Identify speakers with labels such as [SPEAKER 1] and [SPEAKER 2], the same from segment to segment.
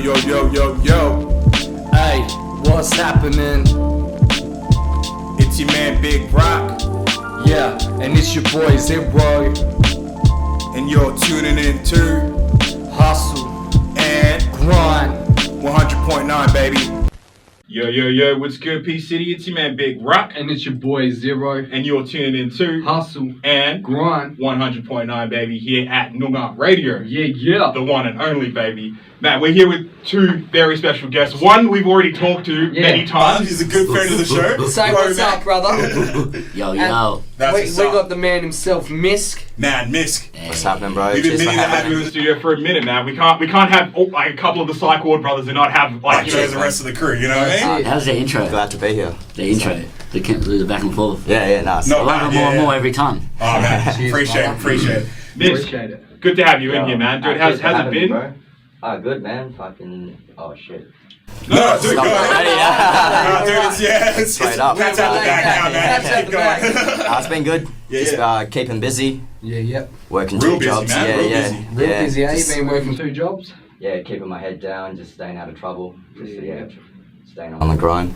[SPEAKER 1] Yo.
[SPEAKER 2] Hey, what's happening?
[SPEAKER 1] It's your man Big Rak.
[SPEAKER 2] Yeah, and it's your boy Zero.
[SPEAKER 1] And you're tuning in to
[SPEAKER 2] Hustle
[SPEAKER 1] and
[SPEAKER 2] Grind
[SPEAKER 1] 100.9, baby. Yo, what's good, P City? It's your man Big Rak.
[SPEAKER 2] and it's your boy Zero.
[SPEAKER 1] And you're tuning in to
[SPEAKER 2] Hustle
[SPEAKER 1] and
[SPEAKER 2] Grind.
[SPEAKER 1] 100.9, baby, here at Noongar Radio.
[SPEAKER 2] Yeah.
[SPEAKER 1] The one and only, baby. Man, we're here with two very special guests. One we've already talked to many times. He's a good friend of the show.
[SPEAKER 3] Say what's up, brother.
[SPEAKER 4] Yo.
[SPEAKER 1] That's
[SPEAKER 3] we got the man himself, Mysc.
[SPEAKER 1] Man, Mysc.
[SPEAKER 4] What's happening, bro?
[SPEAKER 1] We've been meaning to have you in the studio for a minute now. We can't have like a couple of the Psych Ward brothers and not have the rest of the crew. You know what I mean?
[SPEAKER 4] How's the intro? Glad to be here. The intro, the back and forth. Yeah, nice.
[SPEAKER 1] Not
[SPEAKER 4] I love it more and more every time.
[SPEAKER 1] Oh man,
[SPEAKER 3] Cheers,
[SPEAKER 1] appreciate it.
[SPEAKER 2] Appreciate it.
[SPEAKER 1] Good to have you in here, man. Dude, how's it been?
[SPEAKER 4] Bro? Good, man. Fucking shit.
[SPEAKER 1] No, dude, go ahead.
[SPEAKER 4] Already,
[SPEAKER 1] It's
[SPEAKER 4] straight up.
[SPEAKER 1] That's out the back now, man. Keep going.
[SPEAKER 4] It's been good. Just keeping busy.
[SPEAKER 3] Yeah.
[SPEAKER 4] Working
[SPEAKER 1] Real
[SPEAKER 4] two
[SPEAKER 1] busy,
[SPEAKER 4] jobs.
[SPEAKER 1] man.
[SPEAKER 3] Real busy, eh?
[SPEAKER 2] You've been working 2 jobs?
[SPEAKER 4] Yeah, keeping my head down, just staying out of trouble. Staying on the grind.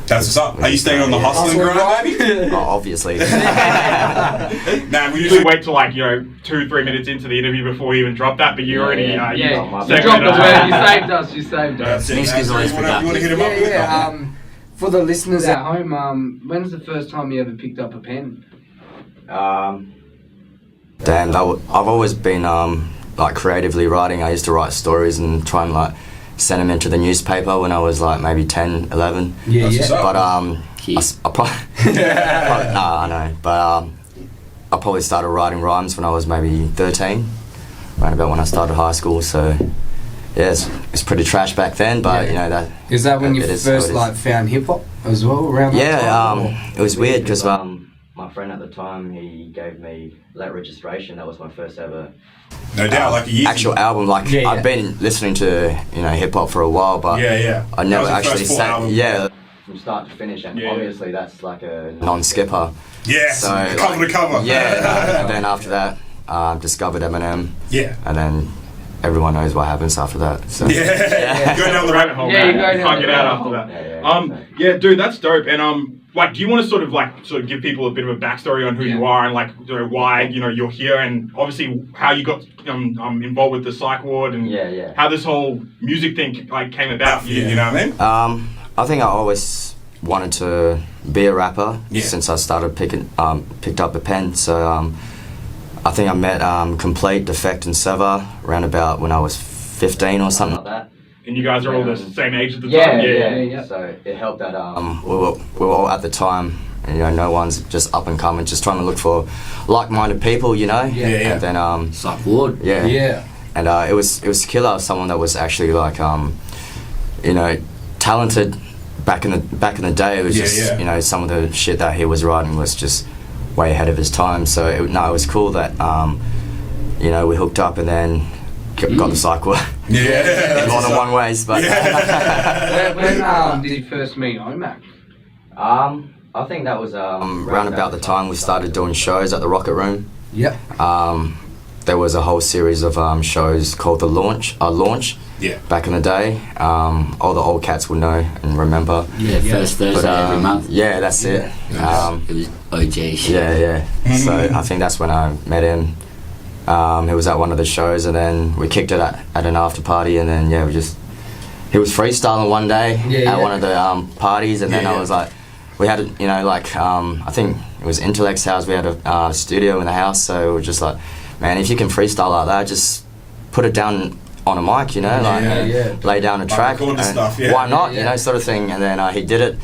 [SPEAKER 1] That's what's up. Are you staying on the hustling grind, baby?
[SPEAKER 4] Obviously.
[SPEAKER 1] Man, we usually wait till 2-3 minutes into the interview before we even drop that, but you already
[SPEAKER 2] You dropped the
[SPEAKER 1] segmented
[SPEAKER 2] word. You saved us.
[SPEAKER 1] That's it.
[SPEAKER 4] Mysc is always
[SPEAKER 1] You want to hit him up?
[SPEAKER 3] Yeah.
[SPEAKER 2] For the listeners at home, when's the first time you ever picked up a pen?
[SPEAKER 4] Damn, I've always been creatively writing. I used to write stories and try and send them into the newspaper when I was maybe 10, 11. But I probably started writing rhymes when I was maybe 13, around about when I started high school. So yeah, it's pretty trash back then. But that
[SPEAKER 3] Is that when you first found hip hop as well? Around that time?
[SPEAKER 4] It was weird because my friend at the time, he gave me Let Registration. That was my first ever
[SPEAKER 1] No doubt,
[SPEAKER 4] actual album. I've been listening to hip hop for a while, but I never actually sat from start to finish, and obviously that's like a non-skipper.
[SPEAKER 1] Yeah, so cover to cover.
[SPEAKER 4] Yeah, and then after that, discovered Eminem.
[SPEAKER 1] Yeah,
[SPEAKER 4] and then everyone knows what happens after that. So.
[SPEAKER 1] Go down the rabbit hole.
[SPEAKER 2] Yeah,
[SPEAKER 1] man.
[SPEAKER 2] you
[SPEAKER 1] can't get out after that. Dude, that's dope. And do you want to sort of give people a bit of a backstory on who you are and why you're here, and obviously how you got involved with the Psych Ward and how this whole music thing came about? You know what I mean?
[SPEAKER 4] I think I always wanted to be a rapper since I started picked up a pen. So I think I met Complete, Defect, and Sever around about when I was 15 or something like that.
[SPEAKER 1] And you guys are all the same age at the time?
[SPEAKER 4] Yeah. So it helped that we were all at the time, no one's just up and coming, just trying to look for like-minded people, And then
[SPEAKER 2] Psych Ward.
[SPEAKER 4] Yeah. And it was killer. Someone that was actually talented back in the day. It was just some of the shit that he was writing was just way ahead of his time. So it was cool that we hooked up and then got the Psych Ward. More than one ways, but
[SPEAKER 2] When did you first meet Omac?
[SPEAKER 4] I think that was around about the time we started doing shows at the Rocket Room. There was a whole series of shows called the Launch. Back in the day, all the old cats will know and remember.
[SPEAKER 5] First Thursday every month.
[SPEAKER 4] Yeah, that's it.
[SPEAKER 5] It was OG.
[SPEAKER 4] Yeah. So I think that's when I met him. He was at one of the shows, and then we kicked it at an after party, and then he was freestyling one day at one of the parties, and then I was like, we had I think it was Intellect's house. We had a studio in the house, so we were just like, man, if you can freestyle like that, just put it down on a mic, lay down a track. Why not, sort of thing. And then he did it.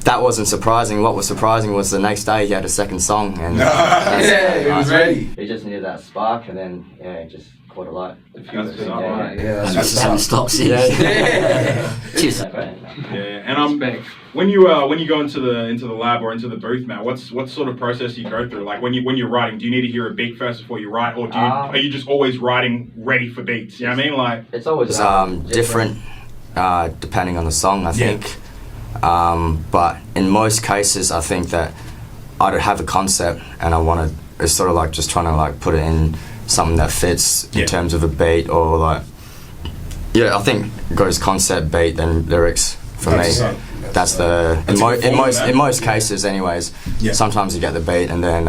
[SPEAKER 4] That wasn't surprising. What was surprising was the next day he had a second song, and
[SPEAKER 3] he was ready.
[SPEAKER 4] He just needed that spark, and then it just caught a light.
[SPEAKER 5] Haven't stopped since. Cheers.
[SPEAKER 1] And when you go into the lab or into the booth, man, what sort of process do you go through? Like when you're writing, do you need to hear a beat first before you write, or are you just always writing ready for beats? You know what I mean?
[SPEAKER 4] It's always different depending on the song, I think. But in most cases, I think that I'd have a concept and I want to. It's sort of just trying to put it in something that fits in terms of a beat, or Yeah, I think it goes concept, beat, then lyrics for me. That's the in most cases, anyways.
[SPEAKER 1] Yeah.
[SPEAKER 4] Sometimes you get the beat, and then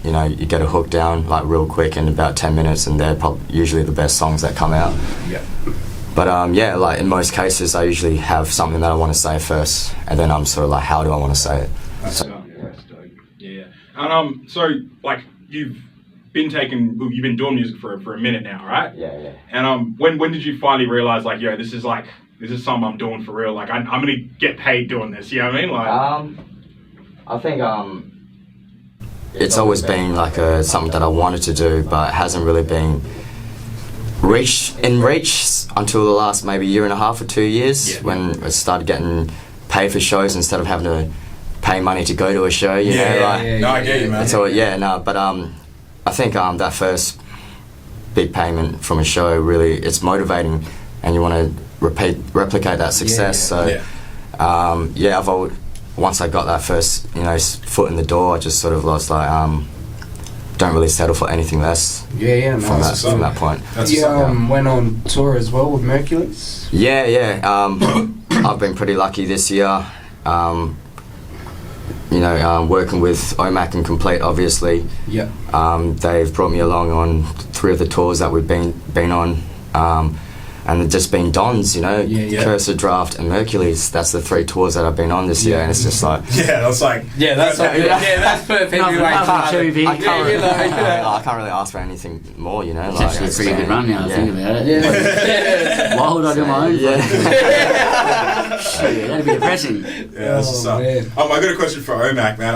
[SPEAKER 4] you know, you get a hook down like real quick in about 10 minutes, and they're usually the best songs that come out.
[SPEAKER 1] Yeah.
[SPEAKER 4] But yeah, like in most cases, I usually have something that I want to say first, and then I'm sort of like, how do I want to say it?
[SPEAKER 1] That's dope. Yeah. And so like you've been doing music for a minute now, right?
[SPEAKER 4] Yeah.
[SPEAKER 1] And when did you finally realize like, yo, this is something I'm doing for real? Like I'm gonna get paid doing this. You know what I mean? Like,
[SPEAKER 4] I think it's always been like something that I wanted to do, but it hasn't really been reach until the last maybe year and a half or 2 years, when I started getting paid for shows instead of having to pay money to go to a show. You know, like,
[SPEAKER 1] no, I get you, man.
[SPEAKER 4] So but I think that first big payment from a show really, it's motivating, and you want to replicate that success. I've always, once I got that first, you know, foot in the door, I just sort of was like, don't really settle for anything less. From that point.
[SPEAKER 3] You went on tour as well with Mercules?
[SPEAKER 4] I've been pretty lucky this year. You know, working with Omac and Complete, obviously.
[SPEAKER 3] Yeah.
[SPEAKER 4] They've brought me along on 3 of the tours that we've been on. And they've just been Dons, you know, Cursor, Draft, and Mercules. That's the 3 tours that I've been on this year, and it's just like...
[SPEAKER 3] that's perfect.
[SPEAKER 4] I can't really ask for anything more, you know.
[SPEAKER 5] It's actually a pretty good run now, I think about it. Why would I do my own? Shit, that'd be depressing.
[SPEAKER 1] That's just I got a question for Omac, man.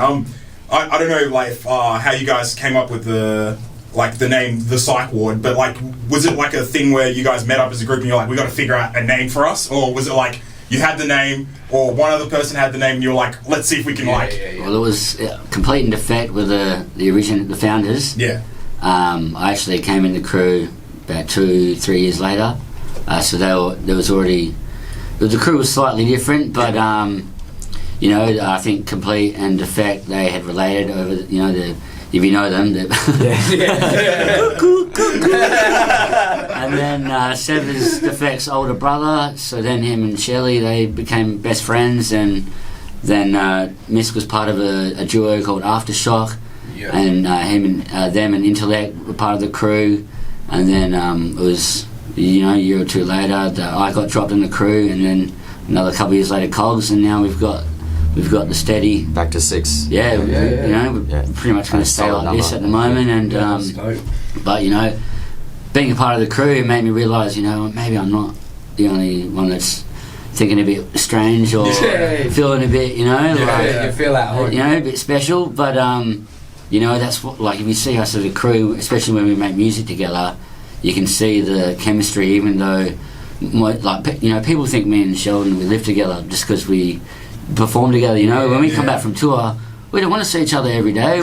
[SPEAKER 1] I don't know, like, how you guys came up with the name, the Psych Ward, but like, was it like a thing where you guys met up as a group and you're like, we got to figure out a name for us? Or was it like, you had the name, or one other person had the name and you were like, let's see if we can
[SPEAKER 5] Well, it was Complete and Defect with the founders.
[SPEAKER 1] Yeah.
[SPEAKER 5] I actually came in the crew about 2-3 years later. So the crew was slightly different, but you know, I think Complete and Defect, they had related over, you know, if you know them. And then Sever's Defect's older brother, so then him and Shelley, they became best friends, and then Mysc was part of a duo called Aftershock, and him and them and Intellect were part of the crew, and then it was, you know, a year or 2 later, I got dropped in the crew, and then another couple of years later Cogs, and now we've got the steady
[SPEAKER 4] back to 6.
[SPEAKER 5] You know, we're pretty much going to stay like this at the moment, and but you know, being a part of the crew made me realise, you know, maybe I'm not the only one that's thinking a bit strange or feeling a bit, you know,
[SPEAKER 3] you feel at home,
[SPEAKER 5] you know, a bit special. But you know, that's what, like, if you see us as a crew, especially when we make music together, you can see the chemistry. Even though, like, you know, people think me and Sheldon, we live together just because we perform together, you know. When we come back from tour, we don't want to see each other every day.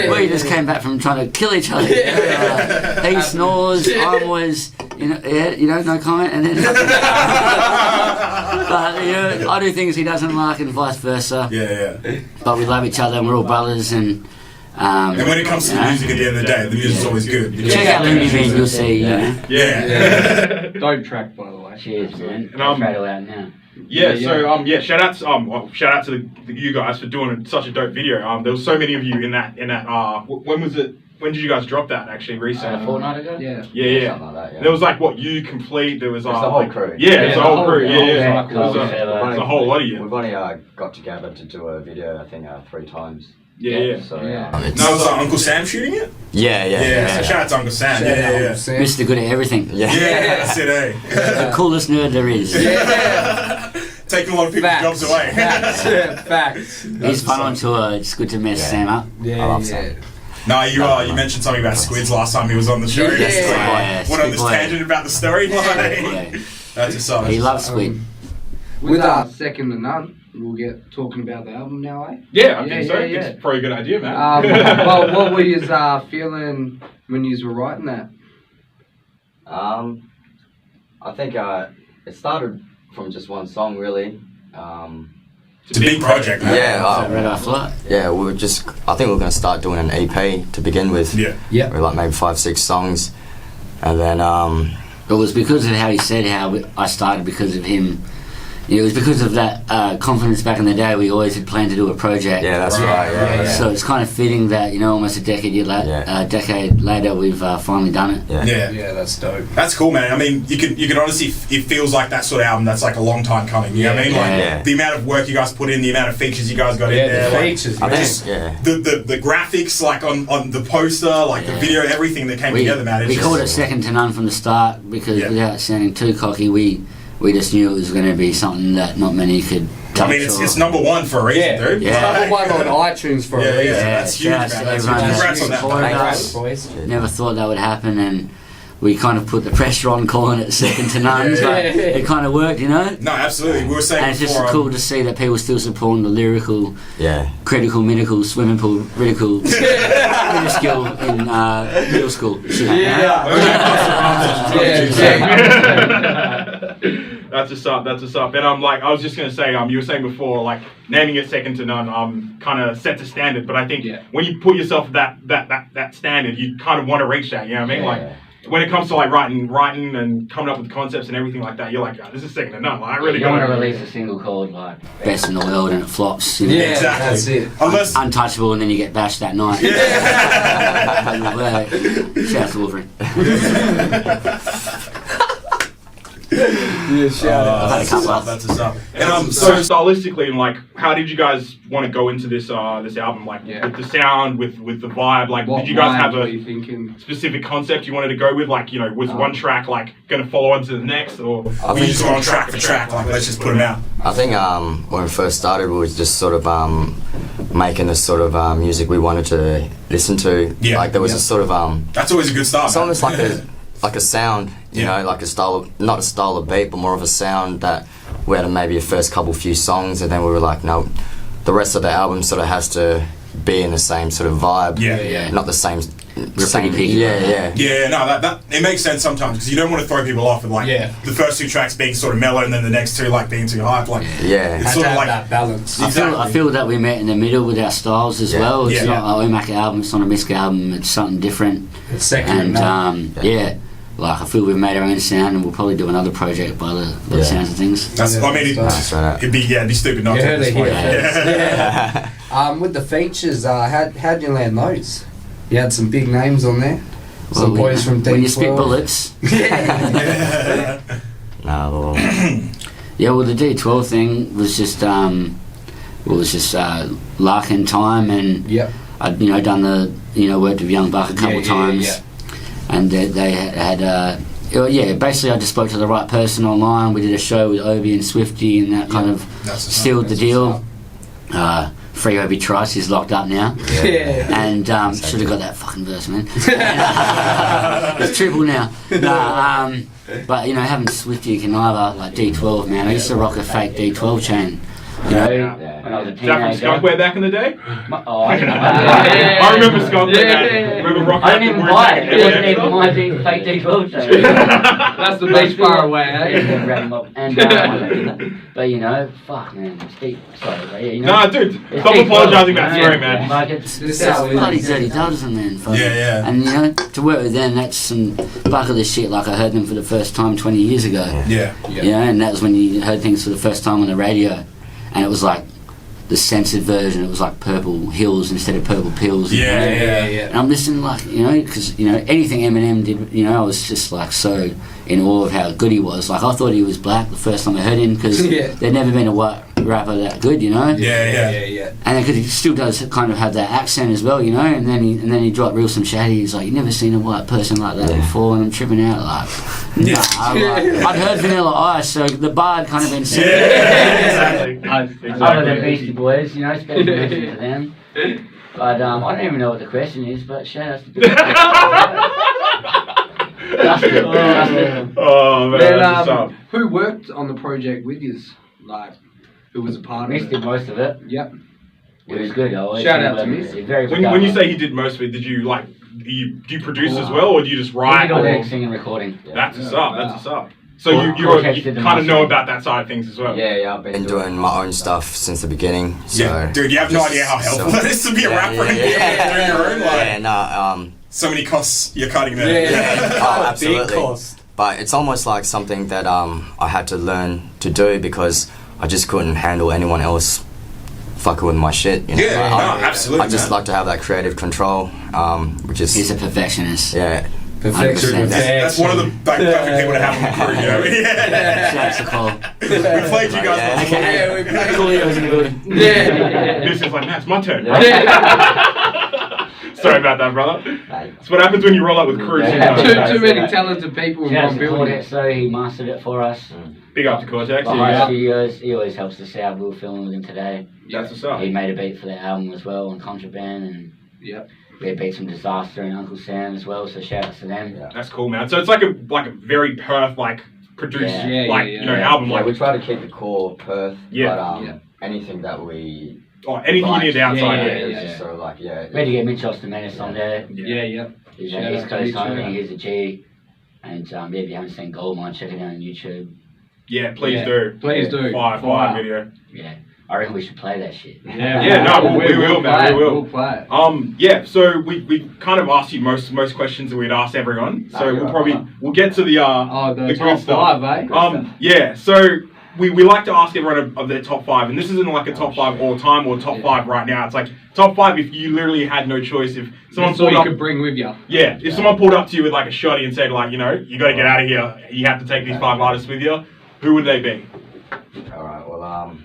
[SPEAKER 5] We just came back from trying to kill each other. He snores, I'm always, you know, no comment, and then but you know, I do things he doesn't like, and vice versa. But we love each other, and we're all brothers, and
[SPEAKER 1] when it comes to the music, at the end of the day, the music's always good.
[SPEAKER 5] Check out Looney Bin, you'll see.
[SPEAKER 2] Dope track, by the way.
[SPEAKER 5] Cheers, man.
[SPEAKER 2] And
[SPEAKER 5] Cradle out now.
[SPEAKER 1] Shout out to you guys for doing such a dope video. There was so many of you in that when was it? When did you guys drop that actually recently?
[SPEAKER 5] A fortnight ago?
[SPEAKER 1] Yeah.
[SPEAKER 4] Something like that,
[SPEAKER 1] There was like you Complete. There was
[SPEAKER 4] the whole crew.
[SPEAKER 1] It's the whole crew.
[SPEAKER 5] It
[SPEAKER 1] was a whole lot of you.
[SPEAKER 4] We've only got together to do a video, I think, 3 times.
[SPEAKER 1] So
[SPEAKER 4] was
[SPEAKER 1] Uncle Sam shooting it?
[SPEAKER 4] So
[SPEAKER 1] shout out to Uncle Sam.
[SPEAKER 5] Mr. Good at everything.
[SPEAKER 1] That's it,
[SPEAKER 5] The coolest nerd there is.
[SPEAKER 1] Taking a lot of people's jobs away.
[SPEAKER 3] Facts.
[SPEAKER 5] He's fun on tour. It's good to mess Sam up.
[SPEAKER 4] I love Sam.
[SPEAKER 1] No, you mentioned something about squids last time he was on the show. Went on this tangent about the story. That's just so.
[SPEAKER 5] He loves squid.
[SPEAKER 2] With our Second to None, we'll get talking about the album now, eh?
[SPEAKER 1] I think so. It's probably a good idea, man.
[SPEAKER 2] Well, what were you feeling when you were writing that?
[SPEAKER 4] I think it started from just one song, really.
[SPEAKER 1] It's a big project, man.
[SPEAKER 5] Red Eye Flight.
[SPEAKER 4] I think we're going to start doing an EP to begin with.
[SPEAKER 3] Yeah.
[SPEAKER 4] With like maybe 5-6 songs. And then,
[SPEAKER 5] it was because of how he said how I started because of him. It was because of that confidence back in the day. We always had planned to do a project.
[SPEAKER 4] Yeah, that's right. Yeah.
[SPEAKER 5] So it's kind of fitting that almost a decade later we've finally done it.
[SPEAKER 6] Yeah,
[SPEAKER 3] that's dope.
[SPEAKER 6] That's cool, man. I mean, you can honestly, it feels like that sort of album that's like a long time coming. You know what I mean? Like the amount of work you guys put in, the amount of features you guys got in there.
[SPEAKER 3] The features.
[SPEAKER 6] I think the graphics, like on the poster, like the video, everything that came together, man.
[SPEAKER 5] We called it second to none from the start because without sounding too cocky, we just knew it was going to be something that not many could touch.
[SPEAKER 6] I mean, it's number one for a reason, dude.
[SPEAKER 3] Yeah. Number one on iTunes for a reason.
[SPEAKER 6] Yeah, that's huge, man. That's huge. Congrats on that, man.
[SPEAKER 5] Never thought that would happen, and we kind of put the pressure on calling it second to none, but it kind of worked,
[SPEAKER 6] No, absolutely. We were saying
[SPEAKER 5] and it's just cool to see that people still supporting the lyrical, critical, medical, swimming pool, ridicule, minuscule in middle school.
[SPEAKER 1] That's what's up. And I was just gonna say, you were saying before, like naming it second to none, kind of sets a standard. But I think when you put yourself that standard, you kind of want to reach that. You know what I mean? Like when it comes to like writing and coming up with concepts and everything like that, you're like, this is second to none. Like, I really
[SPEAKER 5] don't want to release a single called like best in the world and it flops. You know?
[SPEAKER 6] Yeah, exactly. That's it. Unless
[SPEAKER 5] untouchable and then you get bashed that night. Shout out to Wolverine.
[SPEAKER 6] Shout out. That's what's up. And
[SPEAKER 1] so stylistically, and like, how did you guys want to go into this album? Like, with the sound, with the vibe. Like, did you guys have a specific concept you wanted to go with? Like, was one track like going to follow on to the next, or
[SPEAKER 6] we just went on track for track? Like, let's just put them out.
[SPEAKER 4] I think when we first started, we was just sort of making the sort of music we wanted to listen to. Yeah. Like there was a sort of
[SPEAKER 6] that's always a good start.
[SPEAKER 4] It's almost like a sound, you know, like a style, not a style of beat, but more of a sound that we had maybe a first few songs, and then we were like, no, the rest of the album sort of has to be in the same sort of vibe. Not the same.
[SPEAKER 6] Yeah, no, that it makes sense sometimes because you don't want to throw people off with like the first two tracks being sort of mellow and then the next two like being too hype. Like
[SPEAKER 4] it's
[SPEAKER 6] sort of like
[SPEAKER 3] that balance.
[SPEAKER 5] I feel that we met in the middle with our styles as well. It's not an Omac album, it's not a Mysc album, it's something different.
[SPEAKER 3] It's second and
[SPEAKER 5] like I feel we've made our own sound, and we'll probably do another project by the sounds of things.
[SPEAKER 6] I mean, it'd be stupid not to at this point.
[SPEAKER 3] With the features, how'd you land those? You had some big names on there. Some boys from D12.
[SPEAKER 5] When you spit bullets.
[SPEAKER 4] No.
[SPEAKER 5] Well, the D12 thing was just luck and time, and I'd done the worked with Young Buck a couple times. And they had basically I just spoke to the right person online. We did a show with Obi and Swifty, and that kind of sealed the deal. Free Obi Trice, he's locked up now. And should have got that fucking verse, man. It's triple now. But having Swifty and Kaniva, like D12, man, I used to rock a fake D12 chain. When I was a teenager.
[SPEAKER 1] Is that from Skunkware back in the day?
[SPEAKER 5] I didn't know that.
[SPEAKER 1] I remember Skunkware. Remember rocking.
[SPEAKER 5] I didn't even buy it. It wasn't even my fake D12 chain.
[SPEAKER 2] That's the beach far away, eh?
[SPEAKER 5] And, but fuck man, it's deep. Sorry,
[SPEAKER 1] Nah, dude, stop apologising about swearing, man.
[SPEAKER 5] Like it's bloody dirty dozen, man. And to work with them, that's some bucket of shit. Like I heard them for the first time 20 years ago. And that was when you heard things for the first time on the radio. And it was like the censored version. It was like Purple Hills instead of Purple Pills. And I'm listening because anything Eminem did, I was just like so in awe of how good he was. Like I thought he was black the first time I heard him because there'd never been a white rapper that good, And because he still does kind of have that accent as well, And then he dropped Real Some Shady. He's like, you never seen a white person like that before, and I'm tripping out like. I'd heard Vanilla Ice, so the bar had kind of been set. Exactly. Other than Beastie Boys, special mention to them. But I don't even know what the question is, but shout out to
[SPEAKER 1] Oh man,
[SPEAKER 2] then, who worked on the project with you? Like, who was a part of it?
[SPEAKER 5] Miss did most of it.
[SPEAKER 2] Yep.
[SPEAKER 5] It was good.
[SPEAKER 2] Shout out to Miss.
[SPEAKER 1] When you say he did most of it, did you do you produce as well, or do you just write?
[SPEAKER 5] We did all singing and recording.
[SPEAKER 1] That's what's up. That's what's up. So you kind of know about that side of things as well.
[SPEAKER 4] I've been doing my own stuff since the beginning. So
[SPEAKER 6] dude, you have no idea how helpful it is to be a rapper and doing your own. So many costs you're cutting there.
[SPEAKER 4] Oh, absolutely.
[SPEAKER 3] Big cost.
[SPEAKER 4] but it's almost like something that I had to learn to do because I just couldn't handle anyone else fucking with my shit. You know?
[SPEAKER 6] Yeah, no, absolutely.
[SPEAKER 4] I just like to have that creative control, which is.
[SPEAKER 5] He's a perfectionist.
[SPEAKER 4] Yeah.
[SPEAKER 3] Perfection.
[SPEAKER 6] That's one of the perfect people to have on the crew, you know? Yeah.
[SPEAKER 5] Shouts to Cole.
[SPEAKER 6] We played you guys before.
[SPEAKER 3] Yeah, we played.
[SPEAKER 5] Coolio's in the building.
[SPEAKER 1] This is like, nah, it's my turn. Sorry about that, brother. That's what happens when you roll up with crews.
[SPEAKER 2] Too many talented people in
[SPEAKER 5] Shouts
[SPEAKER 2] one
[SPEAKER 5] to
[SPEAKER 2] building.
[SPEAKER 5] Cortex, though, he mastered it for us.
[SPEAKER 1] Big up to Cortex.
[SPEAKER 5] Behind
[SPEAKER 1] Yeah.
[SPEAKER 5] studios, he always helps us out. We were filming with him today.
[SPEAKER 1] That's what's up.
[SPEAKER 5] He made a beat for the album as well on Contraband, and
[SPEAKER 2] Yep.
[SPEAKER 5] we had beats from Disaster and Uncle Sam as well, so shout outs to them.
[SPEAKER 1] That's cool, man. So it's like a very Perth produced you know album
[SPEAKER 4] Yeah, we try to keep the core Perth,
[SPEAKER 1] Yeah.
[SPEAKER 4] but anything that we
[SPEAKER 1] anything
[SPEAKER 4] like,
[SPEAKER 1] you need outside.
[SPEAKER 4] it's just sort of like
[SPEAKER 5] We had to get Mitch the Menace on there.
[SPEAKER 2] Yeah.
[SPEAKER 5] He's
[SPEAKER 2] Shout
[SPEAKER 5] an East
[SPEAKER 2] out to
[SPEAKER 5] Coast
[SPEAKER 2] Mitch,
[SPEAKER 5] homie, he's a G. And if you haven't seen Goldmine, check it out on YouTube.
[SPEAKER 1] Yeah, please do.
[SPEAKER 2] Please do.
[SPEAKER 1] Fire video.
[SPEAKER 5] Yeah, I reckon we should play that shit.
[SPEAKER 1] Yeah, no, we will, man. We will.
[SPEAKER 2] We'll play it.
[SPEAKER 1] Yeah. So we kind of asked you most questions that we'd asked everyone. So we'll get to the
[SPEAKER 2] the
[SPEAKER 1] good
[SPEAKER 2] top
[SPEAKER 1] stuff.
[SPEAKER 2] 5, eh?
[SPEAKER 1] Yeah. So we like to ask everyone of their top 5, and this isn't like a top 5 all time or top 5 right now. It's like top 5 if you literally had no choice. If someone
[SPEAKER 2] That's all
[SPEAKER 1] pulled
[SPEAKER 2] you
[SPEAKER 1] up,
[SPEAKER 2] could bring with you.
[SPEAKER 1] yeah, if someone pulled up to you with like a shotty and said like, you know, you got to get out of here. You have to take these 5 artists with you. Who would they be?
[SPEAKER 4] Alright, well,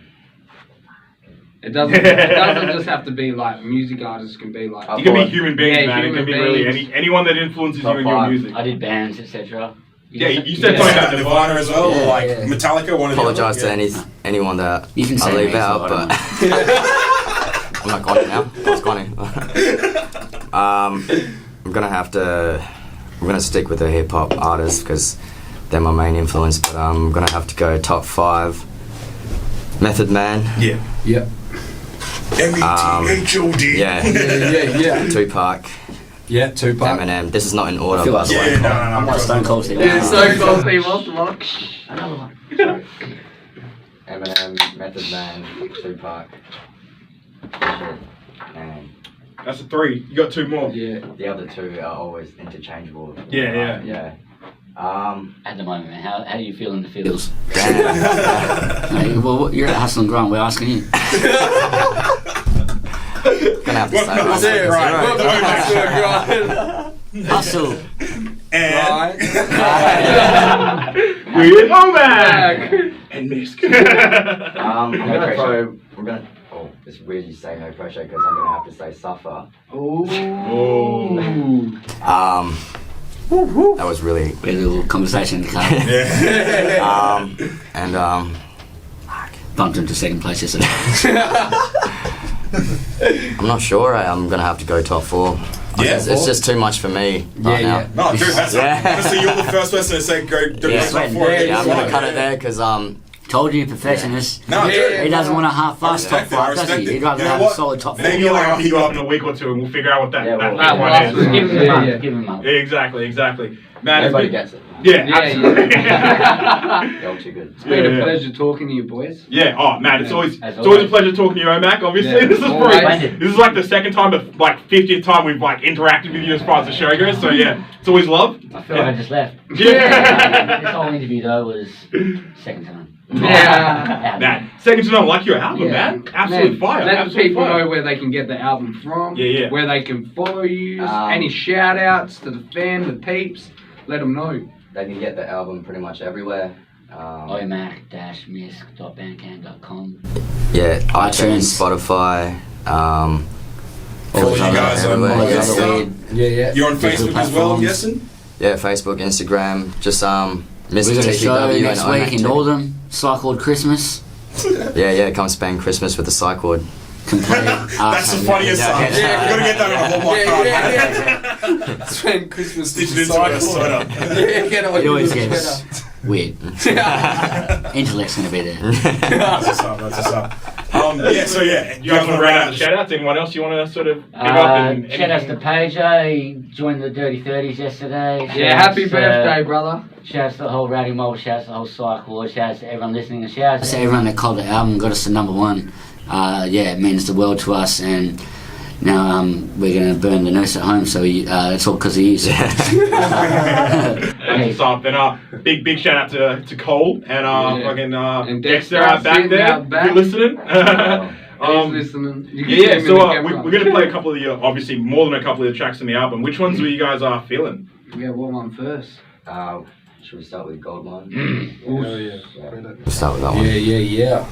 [SPEAKER 2] It doesn't just have to be like music artists. Can be like
[SPEAKER 1] You can be human beings,
[SPEAKER 2] Yeah,
[SPEAKER 1] man. It
[SPEAKER 2] human
[SPEAKER 1] can be really
[SPEAKER 2] beings.
[SPEAKER 1] anyone that influences you
[SPEAKER 4] Top
[SPEAKER 1] in your
[SPEAKER 4] 5.
[SPEAKER 1] music.
[SPEAKER 5] I did bands, etc.
[SPEAKER 1] Yeah, you said
[SPEAKER 6] Is
[SPEAKER 1] something
[SPEAKER 6] that
[SPEAKER 1] about
[SPEAKER 6] Nirvana as well, or like Metallica? One of the
[SPEAKER 4] apologise to
[SPEAKER 6] other?
[SPEAKER 4] anyone that
[SPEAKER 5] You can
[SPEAKER 4] I
[SPEAKER 5] say
[SPEAKER 4] leave
[SPEAKER 5] me, so
[SPEAKER 4] out,
[SPEAKER 5] I
[SPEAKER 4] but
[SPEAKER 5] don't
[SPEAKER 4] I'm not got it now. I was gone in. I'm gonna stick with the hip hop artists because they're my main influence. But I'm gonna have to go top 5. Method Man.
[SPEAKER 6] Yeah.
[SPEAKER 3] Yep.
[SPEAKER 6] METHOD.
[SPEAKER 4] Yeah. Tupac.
[SPEAKER 3] Yeah, Tupac.
[SPEAKER 4] Eminem. This is not in order,
[SPEAKER 5] I feel
[SPEAKER 4] by
[SPEAKER 5] like
[SPEAKER 4] the way.
[SPEAKER 6] Yeah, no.
[SPEAKER 5] I'm like Stone Cold Steve.
[SPEAKER 2] Yeah, so close, people.
[SPEAKER 5] Another one.
[SPEAKER 4] Eminem, Method Man, Tupac. Shit. And
[SPEAKER 1] That's a 3. You got 2 more.
[SPEAKER 2] Yeah.
[SPEAKER 4] the other 2 are always interchangeable.
[SPEAKER 1] Yeah.
[SPEAKER 4] Yeah.
[SPEAKER 5] At the moment, man, how do you feel in the fields?
[SPEAKER 4] Damn.
[SPEAKER 5] Hey, well, you're at Hustle and Grind, we're asking you.
[SPEAKER 4] Gonna have to say
[SPEAKER 5] Hustle.
[SPEAKER 6] And
[SPEAKER 1] With Omac and Mysc.
[SPEAKER 4] I'm gonna throw. It's weird you say no pressure because I'm gonna have to say Suffer. That was really.
[SPEAKER 5] We had a little conversation in the car.
[SPEAKER 4] And
[SPEAKER 5] Bumped him to second place yesterday.
[SPEAKER 4] I'm not sure. I'm gonna have to go top 4.
[SPEAKER 6] Yeah,
[SPEAKER 4] it's just too much for me right now.
[SPEAKER 6] no, dude, that's honestly, you're the first person to say go do
[SPEAKER 4] Yeah.
[SPEAKER 6] top 4.
[SPEAKER 4] Yeah, I'm gonna cut it there because
[SPEAKER 5] Told you, perfectionist.
[SPEAKER 6] No, dude.
[SPEAKER 5] He doesn't want a half-assed top
[SPEAKER 6] respect it, I
[SPEAKER 5] 5, does
[SPEAKER 6] respect
[SPEAKER 5] he?
[SPEAKER 6] it.
[SPEAKER 5] He'd rather
[SPEAKER 6] You know
[SPEAKER 5] have a
[SPEAKER 6] what?
[SPEAKER 5] solid top 4.
[SPEAKER 6] Maybe
[SPEAKER 1] Maybe
[SPEAKER 6] like
[SPEAKER 1] I'll hit you up in a week or 2 and we'll figure out what that
[SPEAKER 4] Yeah, well,
[SPEAKER 1] that
[SPEAKER 2] well,
[SPEAKER 1] one is.
[SPEAKER 5] Give him a month.
[SPEAKER 2] Yeah.
[SPEAKER 5] Give him a month.
[SPEAKER 1] Yeah, exactly. Man,
[SPEAKER 4] everybody
[SPEAKER 1] it's
[SPEAKER 4] gets it.
[SPEAKER 1] been,
[SPEAKER 2] Yeah,
[SPEAKER 1] absolutely.
[SPEAKER 4] They're all too good.
[SPEAKER 2] It's been
[SPEAKER 1] Yeah,
[SPEAKER 2] a
[SPEAKER 1] yeah.
[SPEAKER 2] pleasure talking to you, boys.
[SPEAKER 1] Yeah, oh man, it's
[SPEAKER 2] Yeah.
[SPEAKER 1] always
[SPEAKER 5] As
[SPEAKER 1] it's always a
[SPEAKER 5] always.
[SPEAKER 1] pleasure talking to you, Omac. Obviously,
[SPEAKER 2] Yeah.
[SPEAKER 1] this is
[SPEAKER 2] Always.
[SPEAKER 1] probably this is like the second time, but like 50th time we've like interacted with you as far as the show goes. So yeah, it's always love.
[SPEAKER 5] I feel like I just left.
[SPEAKER 1] Yeah.
[SPEAKER 5] This whole interview, though, was second time.
[SPEAKER 2] Yeah.
[SPEAKER 1] Man, second to none, like your album,
[SPEAKER 2] Yeah.
[SPEAKER 1] man. Absolute fire.
[SPEAKER 2] Let
[SPEAKER 1] Absolute
[SPEAKER 2] people
[SPEAKER 1] fire.
[SPEAKER 2] know where they can get the album from.
[SPEAKER 1] Yeah.
[SPEAKER 2] Where they can follow you. Any shout outs to the fam, the peeps. Let them know.
[SPEAKER 4] They can get the album pretty much everywhere.
[SPEAKER 5] Omac-misc.bandcamp.com.
[SPEAKER 4] Yeah, iTunes,
[SPEAKER 5] iTunes.
[SPEAKER 4] Spotify.
[SPEAKER 6] Follow you guys on
[SPEAKER 4] everywhere.
[SPEAKER 5] All the
[SPEAKER 6] Yeah.
[SPEAKER 5] other weird
[SPEAKER 3] Yeah.
[SPEAKER 6] You're on Facebook as well, I'm guessing?
[SPEAKER 4] Yeah, Facebook, Instagram. Just
[SPEAKER 5] We got a show
[SPEAKER 4] TPW
[SPEAKER 5] next
[SPEAKER 4] and
[SPEAKER 5] week in
[SPEAKER 4] Omac.
[SPEAKER 5] Oldham. Cycled Christmas.
[SPEAKER 4] Yeah, come spend Christmas with the Cycled.
[SPEAKER 5] Complete.
[SPEAKER 6] That's the funniest
[SPEAKER 4] Yeah.
[SPEAKER 6] song.
[SPEAKER 4] Yeah.
[SPEAKER 6] You're gonna get that on a Hallmark card.
[SPEAKER 3] Spend Christmas
[SPEAKER 6] Stitch it into a sweater.
[SPEAKER 3] Yeah, get on
[SPEAKER 5] It always
[SPEAKER 3] your
[SPEAKER 5] gets
[SPEAKER 3] sweater.
[SPEAKER 5] weird. Intellect's gonna be there.
[SPEAKER 6] That's what's up. Yeah, so yeah.
[SPEAKER 1] You guys want to round out the shout outs? Anyone else you want to sort of pick up? And
[SPEAKER 5] Shout outs to Pager. He joined the Dirty 30s yesterday.
[SPEAKER 2] Yeah, happy birthday, brother.
[SPEAKER 5] Shout outs to the whole Rowdy Mob. Shout outs to the whole Cycle. Shout outs to everyone listening. And shout outs to everyone that called the album, got us to #1. Yeah, it means the world to us. And Now we're going to burn the nurse at home, so that's all because of you.
[SPEAKER 1] That's what's up. And big shout out to Cole and fucking
[SPEAKER 2] and
[SPEAKER 1] Dexter out back there. If you're listening.
[SPEAKER 2] He's listening.
[SPEAKER 1] So we're going to play a couple of your, obviously more than a couple of the tracks on the album. Which ones were you guys feeling?
[SPEAKER 2] Yeah, what one first?
[SPEAKER 4] Should we start with Goldmine?
[SPEAKER 3] Yeah.
[SPEAKER 4] Start with that one.
[SPEAKER 3] Yeah.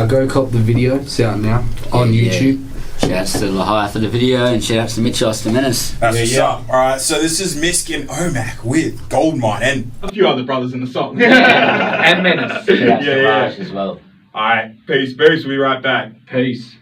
[SPEAKER 3] Go cop the video. It's out now on YouTube.
[SPEAKER 5] Shouts to Lahai for the video and shouts to Mitchos the Menace.
[SPEAKER 6] That's what's up. Alright, so this is Mysc Omac with Goldmine and
[SPEAKER 1] a few other brothers in the song.
[SPEAKER 2] And Menace.
[SPEAKER 5] Shouts to Raj as well.
[SPEAKER 1] Alright, peace. We'll be right back.
[SPEAKER 2] Peace.